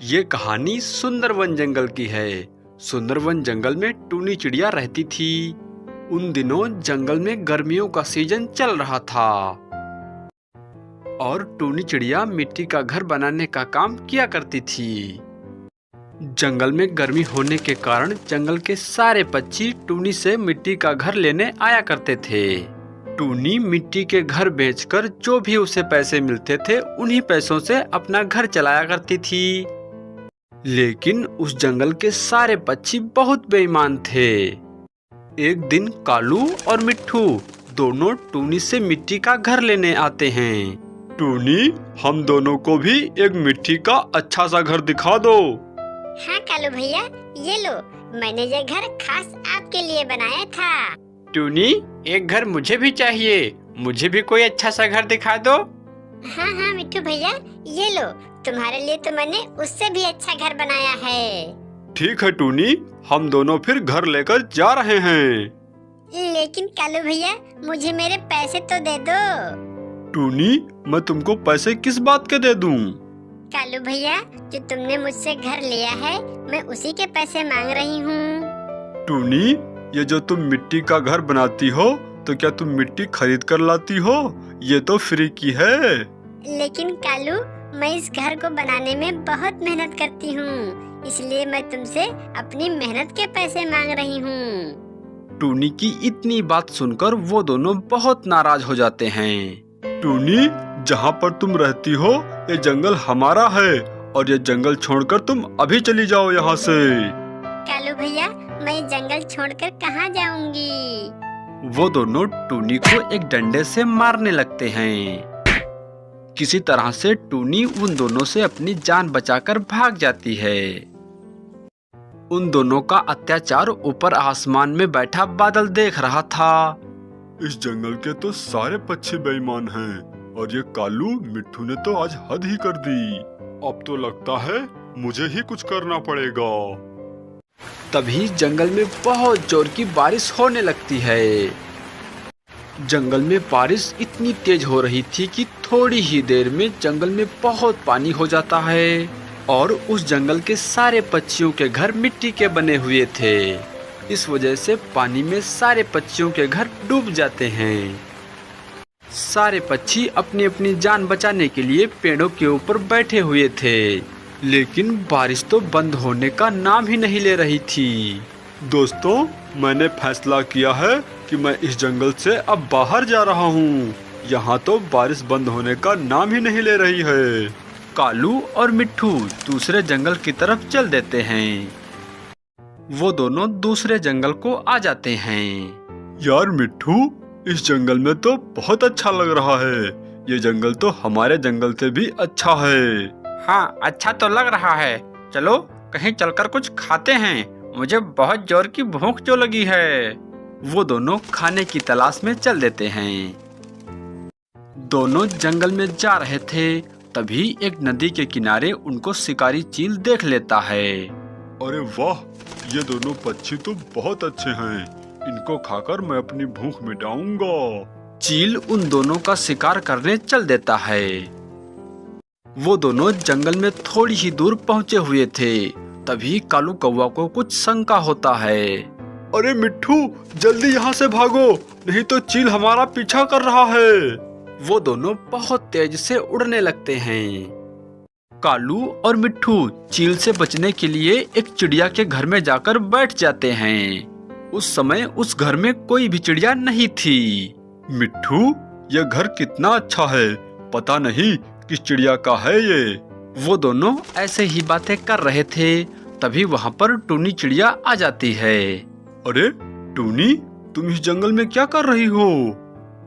ये कहानी सुंदरवन जंगल की है। सुंदरवन जंगल में टूनी चिड़िया रहती थी। उन दिनों जंगल में गर्मियों का सीजन चल रहा था और टूनी चिड़िया मिट्टी का घर बनाने का काम किया करती थी। जंगल में गर्मी होने के कारण जंगल के सारे पक्षी टूनी से मिट्टी का घर लेने आया करते थे। टूनी मिट्टी के घर बेचकर जो भी उसे पैसे मिलते थे उन्हीं पैसों से अपना घर चलाया करती थी। लेकिन उस जंगल के सारे पक्षी बहुत बेईमान थे। एक दिन कालू और मिट्ठू दोनों टूनी से मिट्टी का घर लेने आते हैं। टूनी, हम दोनों को भी एक मिट्टी का अच्छा सा घर दिखा दो। हाँ कालू भैया, ये लो, मैंने ये घर खास आपके लिए बनाया था। टूनी, एक घर मुझे भी चाहिए, मुझे भी कोई अच्छा सा घर दिखा दो। हाँ हाँ मिट्ठू भैया, ये लो, तुम्हारे लिए तो मैंने उससे भी अच्छा घर बनाया है। ठीक है टूनी, हम दोनों फिर घर लेकर जा रहे हैं। लेकिन कालू भैया, मुझे मेरे पैसे तो दे दो। टूनी, मैं तुमको पैसे किस बात के दे दूं? कालू भैया, जो तुमने मुझसे घर लिया है, मैं उसी के पैसे मांग रही हूँ। टूनी, ये जो तुम मिट्टी का घर बनाती हो, तो क्या तुम मिट्टी खरीद कर लाती हो? ये तो फ्री की है। लेकिन कालू, मैं इस घर को बनाने में बहुत मेहनत करती हूँ, इसलिए मैं तुमसे अपनी मेहनत के पैसे मांग रही हूँ। टूनी की इतनी बात सुनकर वो दोनों बहुत नाराज हो जाते हैं। टूनी, जहाँ पर तुम रहती हो ये जंगल हमारा है और ये जंगल छोड़कर तुम अभी चली जाओ यहाँ से। कालू भैया, मैं जंगल छोड़कर कहाँ जाऊंगी? वो दोनों टूनी को एक डंडे से मारने लगते हैं। किसी तरह से टूनी उन दोनों से अपनी जान बचाकर भाग जाती है। उन दोनों का अत्याचार ऊपर आसमान में बैठा बादल देख रहा था। इस जंगल के तो सारे पक्षी बेईमान हैं और ये कालू मिट्ठू ने तो आज हद ही कर दी। अब तो लगता है मुझे ही कुछ करना पड़ेगा। तभी जंगल में बहुत जोर की बारिश होने लगती है। जंगल में बारिश इतनी तेज हो रही थी कि थोड़ी ही देर में जंगल में बहुत पानी हो जाता है और उस जंगल के सारे पक्षियों के घर मिट्टी के बने हुए थे। इस वजह से पानी में सारे पक्षियों के घर डूब जाते हैं। सारे पक्षी अपनी अपनी जान बचाने के लिए पेड़ों के ऊपर बैठे हुए थे, लेकिन बारिश तो बंद होने का नाम ही नहीं ले रही थी। दोस्तों, मैंने फैसला किया है कि मैं इस जंगल से अब बाहर जा रहा हूँ। यहाँ तो बारिश बंद होने का नाम ही नहीं ले रही है। कालू और मिट्ठू दूसरे जंगल की तरफ चल देते हैं। वो दोनों दूसरे जंगल को आ जाते हैं। यार मिट्ठू, इस जंगल में तो बहुत अच्छा लग रहा है। ये जंगल तो हमारे जंगल से भी अच्छा है। हाँ, अच्छा तो लग रहा है। चलो कहीं चलकर कुछ खाते हैं, मुझे बहुत जोर की भूख जो लगी है। वो दोनों खाने की तलाश में चल देते हैं। दोनों जंगल में जा रहे थे, तभी एक नदी के किनारे उनको शिकारी चील देख लेता है। अरे वाह, ये दोनों पक्षी तो बहुत अच्छे हैं। इनको खाकर मैं अपनी भूख मिटाऊंगा। चील उन दोनों का शिकार करने चल देता है। वो दोनों जंगल में थोड़ी ही दूर पहुंचे हुए थे, तभी कालू कौवा को कुछ शंका होता है। अरे मिट्ठू, जल्दी यहाँ से भागो, नहीं तो चील हमारा पीछा कर रहा है। वो दोनों बहुत तेज से उड़ने लगते हैं। कालू और मिट्ठू चील से बचने के लिए एक चिड़िया के घर में जाकर बैठ जाते हैं। उस समय उस घर में कोई भी चिड़िया नहीं थी। मिट्ठू, यह घर कितना अच्छा है, पता नहीं किस चिड़िया का है ये। वो दोनों ऐसे ही बातें कर रहे थे, तभी वहाँ पर टूनी चिड़िया आ जाती है। अरे टूनी, तुम इस जंगल में क्या कर रही हो?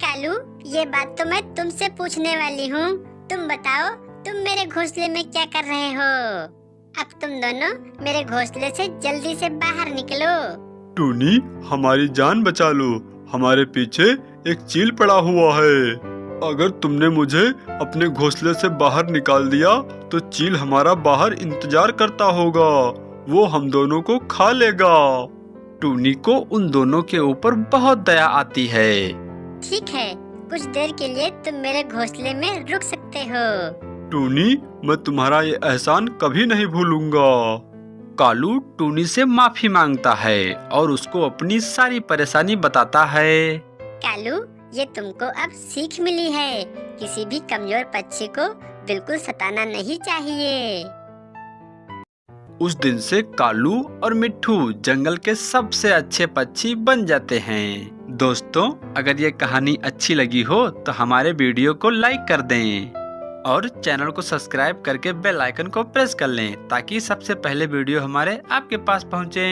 कालू, ये बात तो मैं तुमसे पूछने वाली हूँ। तुम बताओ, तुम मेरे घोंसले में क्या कर रहे हो? अब तुम दोनों मेरे घोंसले से जल्दी से बाहर निकलो। टूनी, हमारी जान बचा लो, हमारे पीछे एक चील पड़ा हुआ है। अगर तुमने मुझे अपने घोंसले से बाहर निकाल दिया तो चील हमारा बाहर इंतजार करता होगा, वो हम दोनों को खा लेगा। टूनी को उन दोनों के ऊपर बहुत दया आती है। ठीक है, कुछ देर के लिए तुम मेरे घोंसले में रुक सकते हो। टूनी, मैं तुम्हारा ये एहसान कभी नहीं भूलूंगा। कालू टूनी से माफी मांगता है और उसको अपनी सारी परेशानी बताता है। कालू, ये तुमको अब सीख मिली है, किसी भी कमजोर पक्षी को बिल्कुल सताना नहीं चाहिए। उस दिन से कालू और मिट्ठू जंगल के सबसे अच्छे पक्षी बन जाते हैं। दोस्तों, अगर ये कहानी अच्छी लगी हो तो हमारे वीडियो को लाइक कर दें और चैनल को सब्सक्राइब करके बेल आइकन को प्रेस कर लें ताकि सबसे पहले वीडियो हमारे आपके पास पहुंचे।